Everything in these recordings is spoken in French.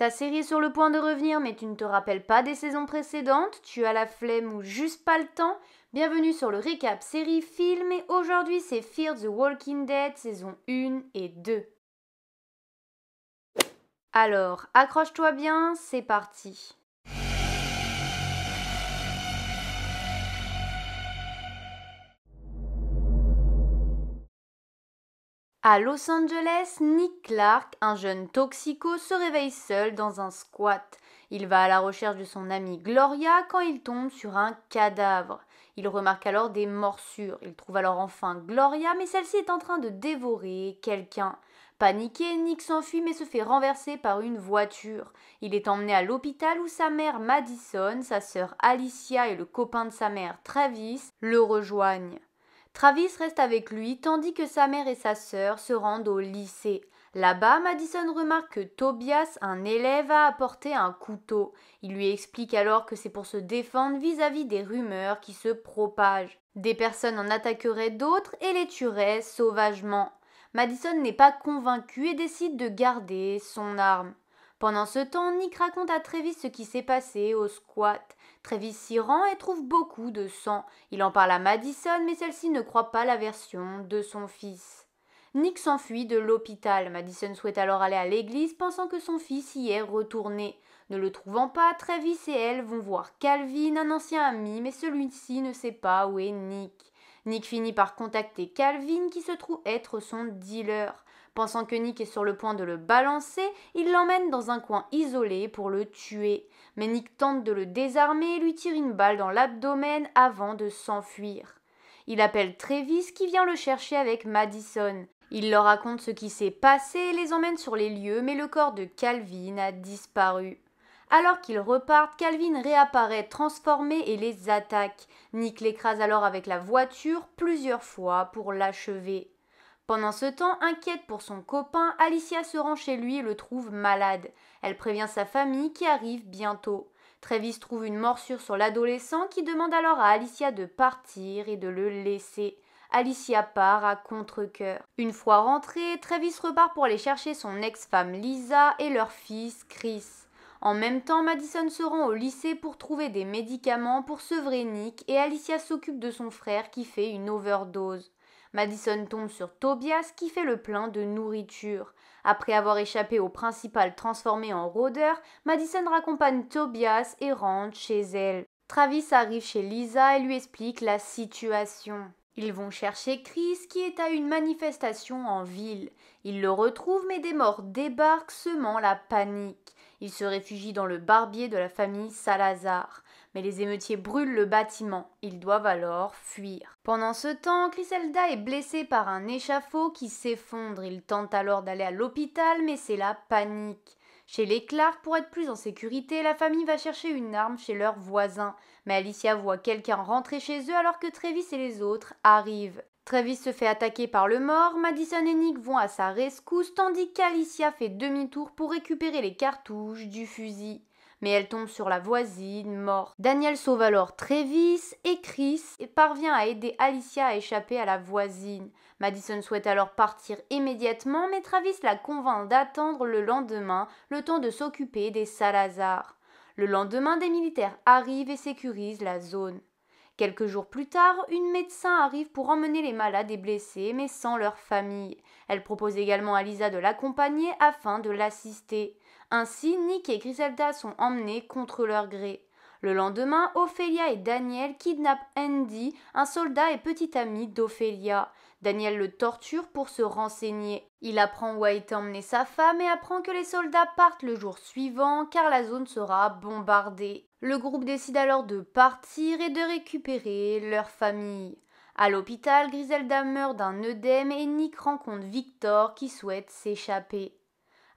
Ta série est sur le point de revenir, mais tu ne te rappelles pas des saisons précédentes? Tu as la flemme ou juste pas le temps? Bienvenue sur le récap série film et aujourd'hui c'est Fear the Walking Dead saison 1 et 2. Alors, accroche-toi bien, c'est parti. À Los Angeles, Nick Clark, un jeune toxico, se réveille seul dans un squat. Il va à la recherche de son amie Gloria quand il tombe sur un cadavre. Il remarque alors des morsures. Il trouve alors enfin Gloria, mais celle-ci est en train de dévorer quelqu'un. Paniqué, Nick s'enfuit mais se fait renverser par une voiture. Il est emmené à l'hôpital où sa mère Madison, sa sœur Alicia et le copain de sa mère Travis le rejoignent. Travis reste avec lui tandis que sa mère et sa sœur se rendent au lycée. Là-bas, Madison remarque que Tobias, un élève, a apporté un couteau. Il lui explique alors que c'est pour se défendre vis-à-vis des rumeurs qui se propagent. Des personnes en attaqueraient d'autres et les tueraient sauvagement. Madison n'est pas convaincue et décide de garder son arme. Pendant ce temps, Nick raconte à Travis ce qui s'est passé au squat. Travis s'y rend et trouve beaucoup de sang. Il en parle à Madison, mais celle-ci ne croit pas la version de son fils. Nick s'enfuit de l'hôpital. Madison souhaite alors aller à l'église, pensant que son fils y est retourné. Ne le trouvant pas, Travis et elle vont voir Calvin, un ancien ami, mais celui-ci ne sait pas où est Nick. Nick finit par contacter Calvin, qui se trouve être son dealer. Pensant que Nick est sur le point de le balancer, il l'emmène dans un coin isolé pour le tuer. Mais Nick tente de le désarmer et lui tire une balle dans l'abdomen avant de s'enfuir. Il appelle Travis qui vient le chercher avec Madison. Il leur raconte ce qui s'est passé et les emmène sur les lieux, mais le corps de Calvin a disparu. Alors qu'ils repartent, Calvin réapparaît transformé et les attaque. Nick l'écrase alors avec la voiture plusieurs fois pour l'achever. Pendant ce temps, inquiète pour son copain, Alicia se rend chez lui et le trouve malade. Elle prévient sa famille qui arrive bientôt. Travis trouve une morsure sur l'adolescent qui demande alors à Alicia de partir et de le laisser. Alicia part à contre-cœur. Une fois rentrée, Travis repart pour aller chercher son ex-femme Lisa et leur fils Chris. En même temps, Madison se rend au lycée pour trouver des médicaments pour sevrer Nick et Alicia s'occupe de son frère qui fait une overdose. Madison tombe sur Tobias qui fait le plein de nourriture. Après avoir échappé au principal transformé en rôdeur, Madison raccompagne Tobias et rentre chez elle. Travis arrive chez Lisa et lui explique la situation. Ils vont chercher Chris qui est à une manifestation en ville. Ils le retrouvent mais des morts débarquent semant la panique. Il se réfugie dans le barbier de la famille Salazar. Mais les émeutiers brûlent le bâtiment. Ils doivent alors fuir. Pendant ce temps, Griselda est blessée par un échafaud qui s'effondre. Il tente alors d'aller à l'hôpital, mais c'est la panique. Chez les Clark, pour être plus en sécurité, la famille va chercher une arme chez leurs voisins. Mais Alicia voit quelqu'un rentrer chez eux alors que Travis et les autres arrivent. Travis se fait attaquer par le mort, Madison et Nick vont à sa rescousse tandis qu'Alicia fait demi-tour pour récupérer les cartouches du fusil. Mais elle tombe sur la voisine, morte. Daniel sauve alors Travis et Chris et parvient à aider Alicia à échapper à la voisine. Madison souhaite alors partir immédiatement, mais Travis la convainc d'attendre le lendemain, le temps de s'occuper des Salazar. Le lendemain, des militaires arrivent et sécurisent la zone. Quelques jours plus tard, une médecin arrive pour emmener les malades et blessés, mais sans leur famille. Elle propose également à Lisa de l'accompagner afin de l'assister. Ainsi, Nick et Griselda sont emmenés contre leur gré. Le lendemain, Ophelia et Daniel kidnappent Andy, un soldat et petit ami d'Ophelia. Daniel le torture pour se renseigner. Il apprend où a été emmenée sa femme et apprend que les soldats partent le jour suivant car la zone sera bombardée. Le groupe décide alors de partir et de récupérer leur famille. À l'hôpital, Griselda meurt d'un œdème et Nick rencontre Victor qui souhaite s'échapper.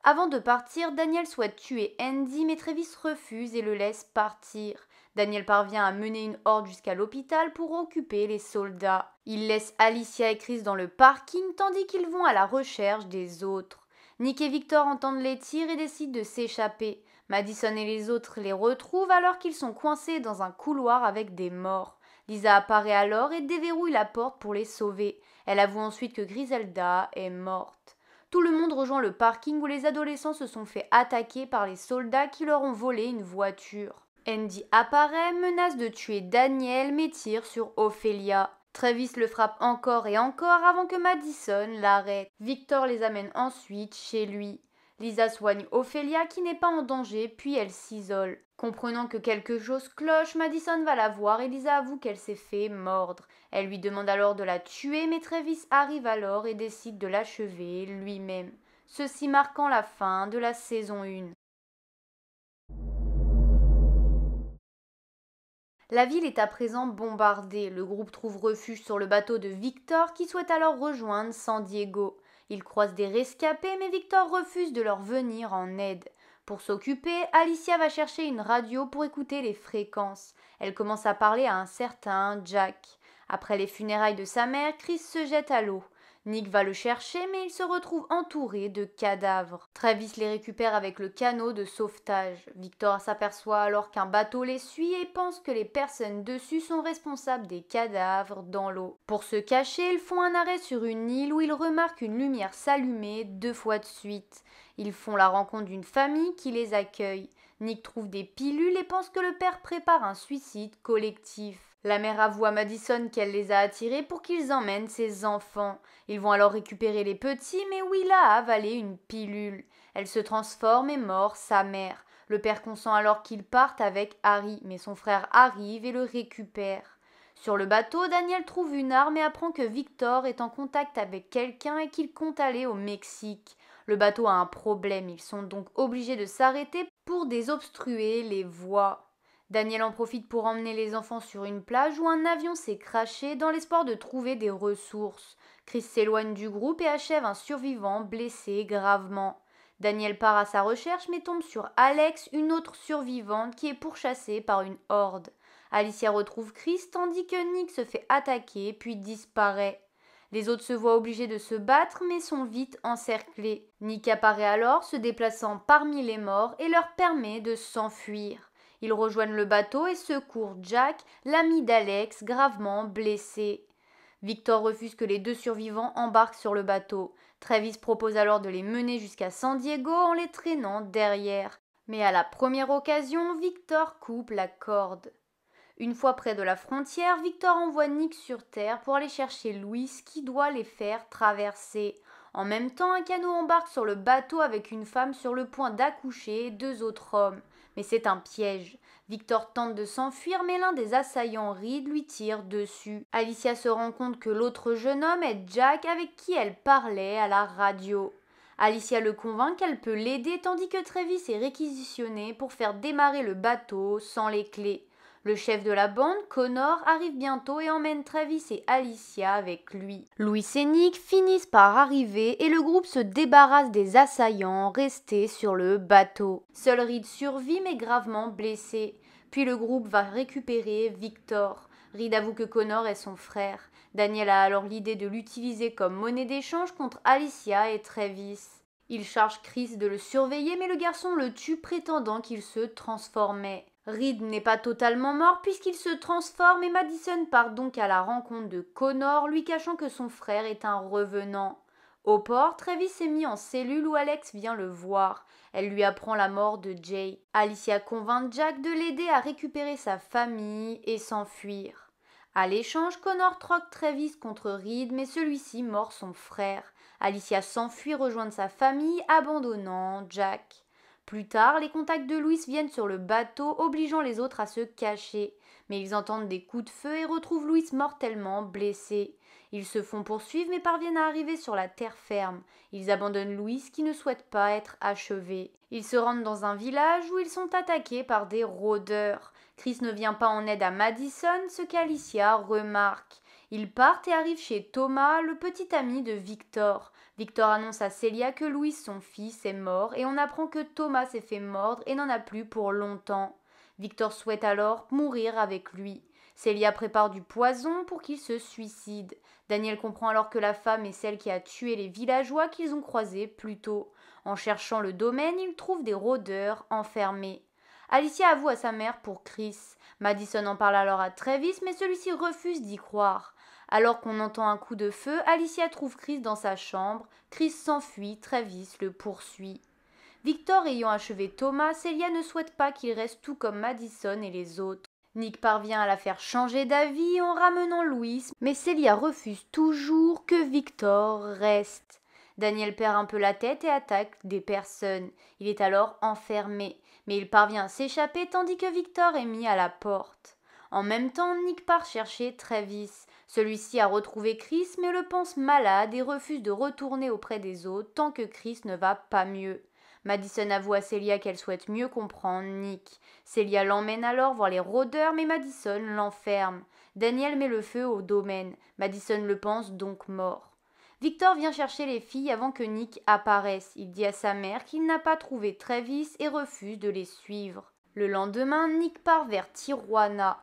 Avant de partir, Daniel souhaite tuer Andy mais Travis refuse et le laisse partir. Daniel parvient à mener une horde jusqu'à l'hôpital pour occuper les soldats. Il laisse Alicia et Chris dans le parking tandis qu'ils vont à la recherche des autres. Nick et Victor entendent les tirs et décident de s'échapper. Madison et les autres les retrouvent alors qu'ils sont coincés dans un couloir avec des morts. Lisa apparaît alors et déverrouille la porte pour les sauver. Elle avoue ensuite que Griselda est morte. Tout le monde rejoint le parking où les adolescents se sont fait attaquer par les soldats qui leur ont volé une voiture. Andy apparaît, menace de tuer Daniel mais tire sur Ophelia. Travis le frappe encore et encore avant que Madison l'arrête. Victor les amène ensuite chez lui. Lisa soigne Ophelia qui n'est pas en danger puis elle s'isole. Comprenant que quelque chose cloche, Madison va la voir et Lisa avoue qu'elle s'est fait mordre. Elle lui demande alors de la tuer mais Travis arrive alors et décide de l'achever lui-même. Ceci marquant la fin de la saison 1. La ville est à présent bombardée. Le groupe trouve refuge sur le bateau de Victor qui souhaite alors rejoindre San Diego. Ils croisent des rescapés mais Victor refuse de leur venir en aide. Pour s'occuper, Alicia va chercher une radio pour écouter les fréquences. Elle commence à parler à un certain Jack. Après les funérailles de sa mère, Chris se jette à l'eau. Nick va le chercher mais il se retrouve entouré de cadavres. Travis les récupère avec le canot de sauvetage. Victor s'aperçoit alors qu'un bateau les suit et pense que les personnes dessus sont responsables des cadavres dans l'eau. Pour se cacher, ils font un arrêt sur une île où ils remarquent une lumière s'allumer 2 fois de suite. Ils font la rencontre d'une famille qui les accueille. Nick trouve des pilules et pense que le père prépare un suicide collectif. La mère avoue à Madison qu'elle les a attirés pour qu'ils emmènent ses enfants. Ils vont alors récupérer les petits, mais Willa a avalé une pilule. Elle se transforme et mord sa mère. Le père consent alors qu'ils partent avec Harry, mais son frère arrive et le récupère. Sur le bateau, Daniel trouve une arme et apprend que Victor est en contact avec quelqu'un et qu'il compte aller au Mexique. Le bateau a un problème, ils sont donc obligés de s'arrêter pour désobstruer les voies. Daniel en profite pour emmener les enfants sur une plage où un avion s'est crashé dans l'espoir de trouver des ressources. Chris s'éloigne du groupe et achève un survivant blessé gravement. Daniel part à sa recherche mais tombe sur Alex, une autre survivante qui est pourchassée par une horde. Alicia retrouve Chris tandis que Nick se fait attaquer puis disparaît. Les autres se voient obligés de se battre mais sont vite encerclés. Nick apparaît alors, se déplaçant parmi les morts et leur permet de s'enfuir. Ils rejoignent le bateau et secourent Jack, l'ami d'Alex, gravement blessé. Victor refuse que les 2 survivants embarquent sur le bateau. Travis propose alors de les mener jusqu'à San Diego en les traînant derrière. Mais à la première occasion, Victor coupe la corde. Une fois près de la frontière, Victor envoie Nick sur terre pour aller chercher Louis qui doit les faire traverser. En même temps, un canot embarque sur le bateau avec une femme sur le point d'accoucher et 2 autres hommes. Mais c'est un piège. Victor tente de s'enfuir mais l'un des assaillants Reed lui tire dessus. Alicia se rend compte que l'autre jeune homme est Jack avec qui elle parlait à la radio. Alicia le convainc qu'elle peut l'aider tandis que Travis est réquisitionné pour faire démarrer le bateau sans les clés. Le chef de la bande, Connor, arrive bientôt et emmène Travis et Alicia avec lui. Louis et Nick finissent par arriver et le groupe se débarrasse des assaillants restés sur le bateau. Seul Reed survit mais gravement blessé. Puis le groupe va récupérer Victor. Reed avoue que Connor est son frère. Daniel a alors l'idée de l'utiliser comme monnaie d'échange contre Alicia et Travis. Il charge Chris de le surveiller mais le garçon le tue prétendant qu'il se transformait. Reed n'est pas totalement mort puisqu'il se transforme et Madison part donc à la rencontre de Connor, lui cachant que son frère est un revenant. Au port, Travis est mis en cellule où Alex vient le voir. Elle lui apprend la mort de Jay. Alicia convainc Jack de l'aider à récupérer sa famille et s'enfuir. À l'échange, Connor troque Travis contre Reed mais celui-ci mord son frère. Alicia s'enfuit rejoindre sa famille, abandonnant Jack. Plus tard, les contacts de Louis viennent sur le bateau, obligeant les autres à se cacher. Mais ils entendent des coups de feu et retrouvent Louis mortellement blessé. Ils se font poursuivre mais parviennent à arriver sur la terre ferme. Ils abandonnent Louis qui ne souhaite pas être achevé. Ils se rendent dans un village où ils sont attaqués par des rôdeurs. Chris ne vient pas en aide à Madison, ce qu'Alicia remarque. Ils partent et arrivent chez Thomas, le petit ami de Victor. Victor annonce à Celia que Louis, son fils, est mort et on apprend que Thomas s'est fait mordre et n'en a plus pour longtemps. Victor souhaite alors mourir avec lui. Celia prépare du poison pour qu'il se suicide. Daniel comprend alors que la femme est celle qui a tué les villageois qu'ils ont croisés plus tôt. En cherchant le domaine, il trouve des rôdeurs enfermés. Alicia avoue à sa mère pour Chris. Madison en parle alors à Travis, mais celui-ci refuse d'y croire. Alors qu'on entend un coup de feu, Alicia trouve Chris dans sa chambre. Chris s'enfuit, Travis le poursuit. Victor ayant achevé Thomas, Celia ne souhaite pas qu'il reste tout comme Madison et les autres. Nick parvient à la faire changer d'avis en ramenant Louis, mais Celia refuse toujours que Victor reste. Daniel perd un peu la tête et attaque des personnes. Il est alors enfermé, mais il parvient à s'échapper tandis que Victor est mis à la porte. En même temps, Nick part chercher Travis. Celui-ci a retrouvé Chris mais le pense malade et refuse de retourner auprès des autres tant que Chris ne va pas mieux. Madison avoue à Celia qu'elle souhaite mieux comprendre Nick. Celia l'emmène alors voir les rôdeurs mais Madison l'enferme. Daniel met le feu au domaine. Madison le pense donc mort. Victor vient chercher les filles avant que Nick apparaisse. Il dit à sa mère qu'il n'a pas trouvé Travis et refuse de les suivre. Le lendemain, Nick part vers Tijuana.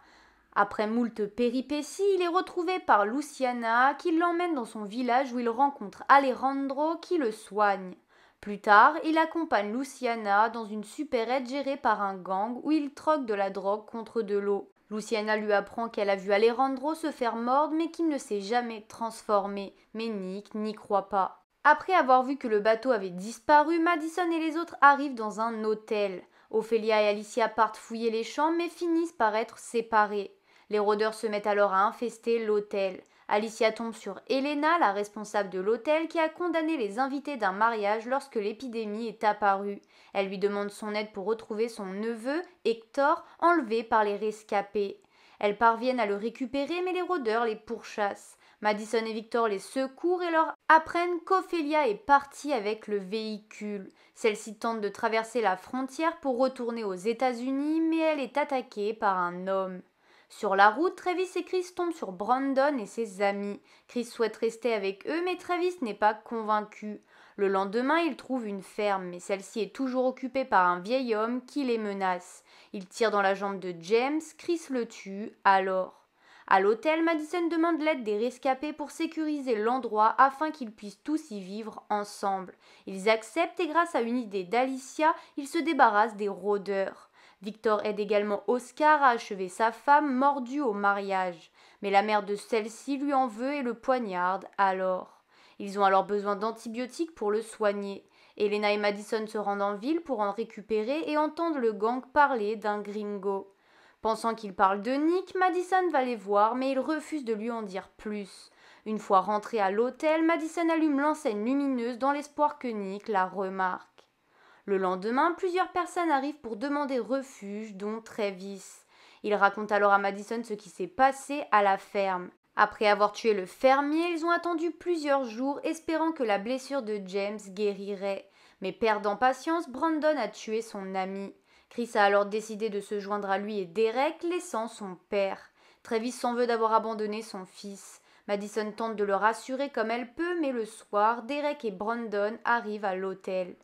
Après moult péripéties, il est retrouvé par Luciana qui l'emmène dans son village où il rencontre Alejandro qui le soigne. Plus tard, il accompagne Luciana dans une supérette gérée par un gang où il troque de la drogue contre de l'eau. Luciana lui apprend qu'elle a vu Alejandro se faire mordre mais qu'il ne s'est jamais transformé. Mais Nick n'y croit pas. Après avoir vu que le bateau avait disparu, Madison et les autres arrivent dans un hôtel. Ophélia et Alicia partent fouiller les chambres mais finissent par être séparées. Les rôdeurs se mettent alors à infester l'hôtel. Alicia tombe sur Elena, la responsable de l'hôtel, qui a condamné les invités d'un mariage lorsque l'épidémie est apparue. Elle lui demande son aide pour retrouver son neveu, Hector, enlevé par les rescapés. Elles parviennent à le récupérer, mais les rôdeurs les pourchassent. Madison et Victor les secourent et leur apprennent qu'Ophélia est partie avec le véhicule. Celle-ci tente de traverser la frontière pour retourner aux États-Unis, mais elle est attaquée par un homme. Sur la route, Travis et Chris tombent sur Brandon et ses amis. Chris souhaite rester avec eux, mais Travis n'est pas convaincu. Le lendemain, ils trouvent une ferme, mais celle-ci est toujours occupée par un vieil homme qui les menace. Il tire dans la jambe de James, Chris le tue alors. À l'hôtel, Madison demande l'aide des rescapés pour sécuriser l'endroit afin qu'ils puissent tous y vivre ensemble. Ils acceptent et grâce à une idée d'Alicia, ils se débarrassent des rôdeurs. Victor aide également Oscar à achever sa femme mordue au mariage, mais la mère de celle-ci lui en veut et le poignarde alors. Ils ont alors besoin d'antibiotiques pour le soigner. Elena et Madison se rendent en ville pour en récupérer et entendent le gang parler d'un gringo. Pensant qu'il parle de Nick, Madison va les voir, mais il refuse de lui en dire plus. Une fois rentré à l'hôtel, Madison allume l'enseigne lumineuse dans l'espoir que Nick la remarque. Le lendemain, plusieurs personnes arrivent pour demander refuge, dont Travis. Il raconte alors à Madison ce qui s'est passé à la ferme. Après avoir tué le fermier, ils ont attendu plusieurs jours, espérant que la blessure de James guérirait. Mais perdant patience, Brandon a tué son ami. Chris a alors décidé de se joindre à lui et Derek, laissant son père. Travis s'en veut d'avoir abandonné son fils. Madison tente de le rassurer comme elle peut, mais le soir, Derek et Brandon arrivent à l'hôtel.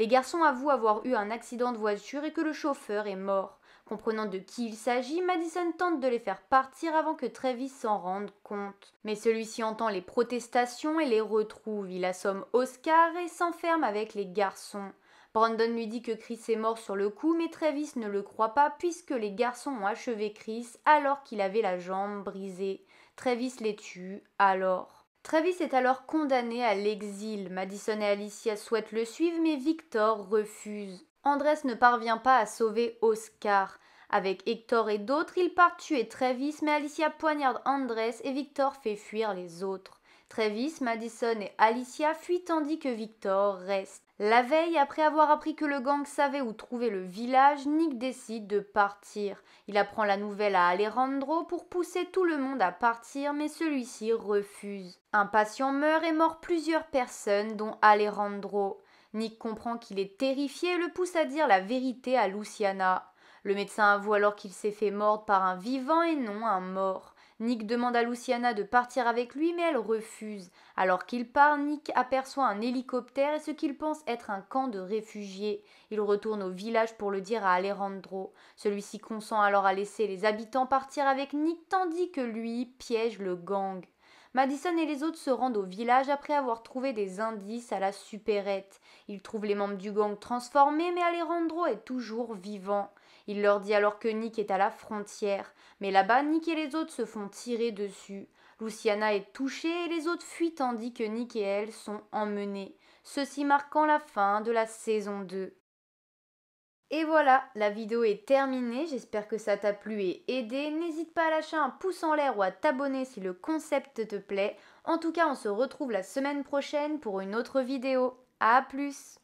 Les garçons avouent avoir eu un accident de voiture et que le chauffeur est mort. Comprenant de qui il s'agit, Madison tente de les faire partir avant que Travis s'en rende compte. Mais celui-ci entend les protestations et les retrouve. Il assomme Oscar et s'enferme avec les garçons. Brandon lui dit que Chris est mort sur le coup, mais Travis ne le croit pas puisque les garçons ont achevé Chris alors qu'il avait la jambe brisée. Travis les tue alors. Travis est alors condamné à l'exil. Madison et Alicia souhaitent le suivre, mais Victor refuse. Andrés ne parvient pas à sauver Oscar. Avec Hector et d'autres, ils partent tuer Travis, mais Alicia poignarde Andrés et Victor fait fuir les autres. Travis, Madison et Alicia fuient tandis que Victor reste. La veille, après avoir appris que le gang savait où trouver le village, Nick décide de partir. Il apprend la nouvelle à Alejandro pour pousser tout le monde à partir, mais celui-ci refuse. Un patient meurt et mord plusieurs personnes, dont Alejandro. Nick comprend qu'il est terrifié et le pousse à dire la vérité à Luciana. Le médecin avoue alors qu'il s'est fait mordre par un vivant et non un mort. Nick demande à Luciana de partir avec lui, mais elle refuse. Alors qu'il part, Nick aperçoit un hélicoptère et ce qu'il pense être un camp de réfugiés. Il retourne au village pour le dire à Alejandro. Celui-ci consent alors à laisser les habitants partir avec Nick, tandis que lui piège le gang. Madison et les autres se rendent au village après avoir trouvé des indices à la supérette. Ils trouvent les membres du gang transformés, mais Alejandro est toujours vivant. Il leur dit alors que Nick est à la frontière. Mais là-bas, Nick et les autres se font tirer dessus. Luciana est touchée et les autres fuient tandis que Nick et elle sont emmenés, ceci marquant la fin de la saison 2. Et voilà, la vidéo est terminée, j'espère que ça t'a plu et aidé. N'hésite pas à lâcher un pouce en l'air ou à t'abonner si le concept te plaît. En tout cas, on se retrouve la semaine prochaine pour une autre vidéo. À plus!